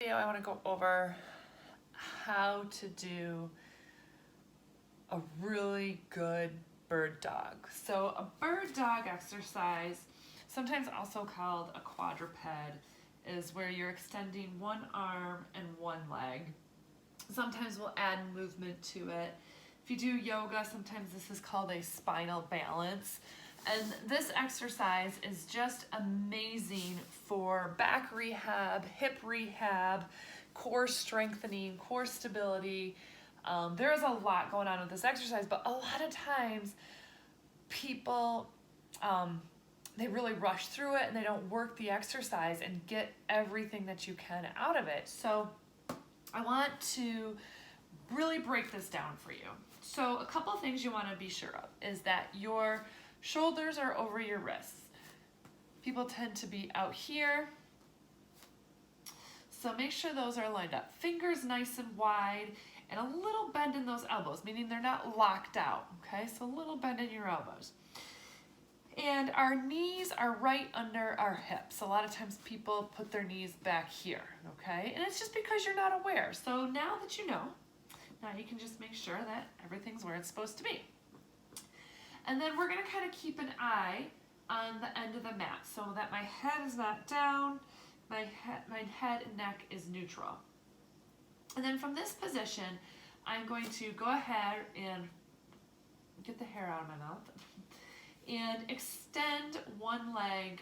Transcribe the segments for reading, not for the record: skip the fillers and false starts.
video, I want to go over how to do a really good bird dog. So a bird dog exercise, sometimes also called a quadruped, is where you're extending one arm and one leg. Sometimes we'll add movement to it. If you do yoga, sometimes this is called a spinal balance. And this exercise is just amazing for back rehab, hip rehab, core strengthening, core stability. There's a lot going on with this exercise, but a lot of times people, they really rush through it and they don't work the exercise and get everything that you can out of it. So I want to really break this down for you. So a couple of things you want to be sure of is that your shoulders are over your wrists. People tend to be out here. So make sure those are lined up. Fingers nice and wide and a little bend in those elbows, meaning they're not locked out, okay? So a little bend in your elbows. And our knees are right under our hips. A lot of times people put their knees back here, okay? And it's just because you're not aware. So now that you know, now you can just make sure that everything's where it's supposed to be. And then we're gonna kind of keep an eye on the end of the mat so that my head is not down, my head and neck is neutral. And then from this position, I'm going to go ahead and get the hair out of my mouth and extend one leg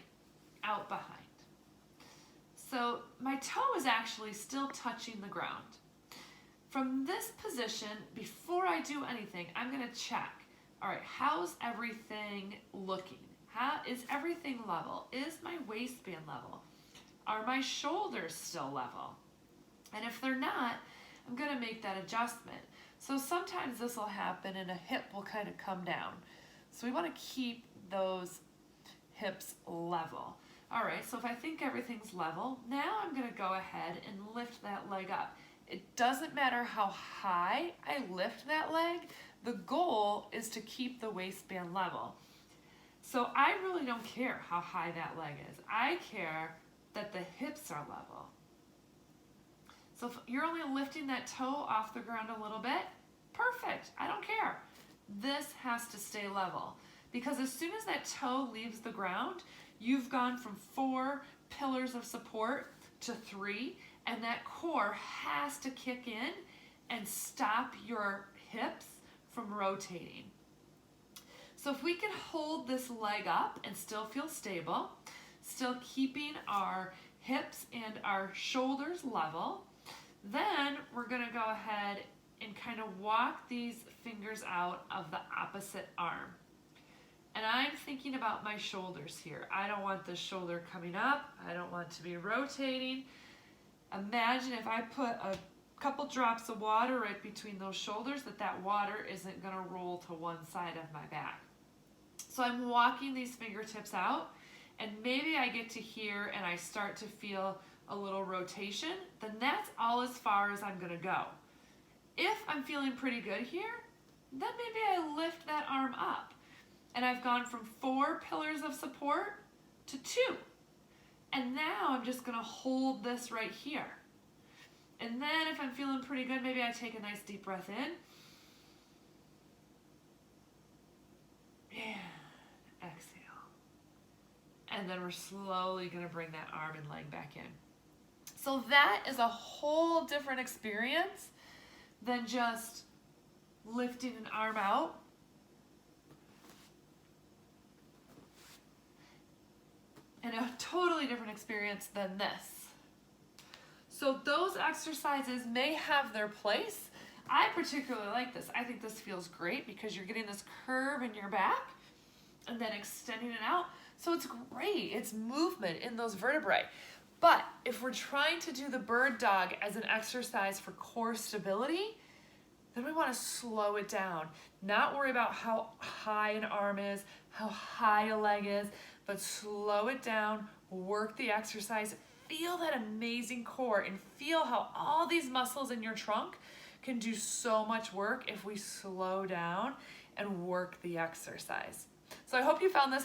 out behind. So my toe is actually still touching the ground. From this position, before I do anything, I'm gonna check, all right, how's everything looking? How is everything level? Is my waistband level? Are my shoulders still level? And if they're not, I'm gonna make that adjustment. So sometimes this will happen and a hip will kind of come down. So we wanna keep those hips level. All right, so if I think everything's level, now I'm gonna go ahead and lift that leg up. It doesn't matter how high I lift that leg, the goal is to keep the waistband level. So I really don't care how high that leg is. I care that the hips are level. So if you're only lifting that toe off the ground a little bit, perfect, I don't care. This has to stay level because as soon as that toe leaves the ground, you've gone from 4 pillars of support to 3, and that core has to kick in and stop your hips from rotating. So if we can hold this leg up and still feel stable, still keeping our hips and our shoulders level, then we're gonna go ahead and kind of walk these fingers out of the opposite arm. And I'm thinking about my shoulders here. I don't want the shoulder coming up. I don't want to be rotating. Imagine if I put a couple drops of water right between those shoulders, that water isn't gonna roll to one side of my back. So I'm walking these fingertips out, and maybe I get to here and I start to feel a little rotation, then that's all as far as I'm gonna go. If I'm feeling pretty good here, then maybe I lift that arm up. And I've gone from 4 pillars of support to 2. And now I'm just gonna hold this right here. And then if I'm feeling pretty good, maybe I take a nice deep breath in. And exhale. And then we're slowly gonna bring that arm and leg back in. So that is a whole different experience than just lifting an arm out. And a totally different experience than this. So those exercises may have their place. I particularly like this. I think this feels great because you're getting this curve in your back and then extending it out. So it's great. It's movement in those vertebrae. But if we're trying to do the bird dog as an exercise for core stability, then we want to slow it down. Not worry about how high an arm is, how high a leg is, but slow it down, work the exercise, feel that amazing core, and feel how all these muscles in your trunk can do so much work if we slow down and work the exercise. So I hope you found this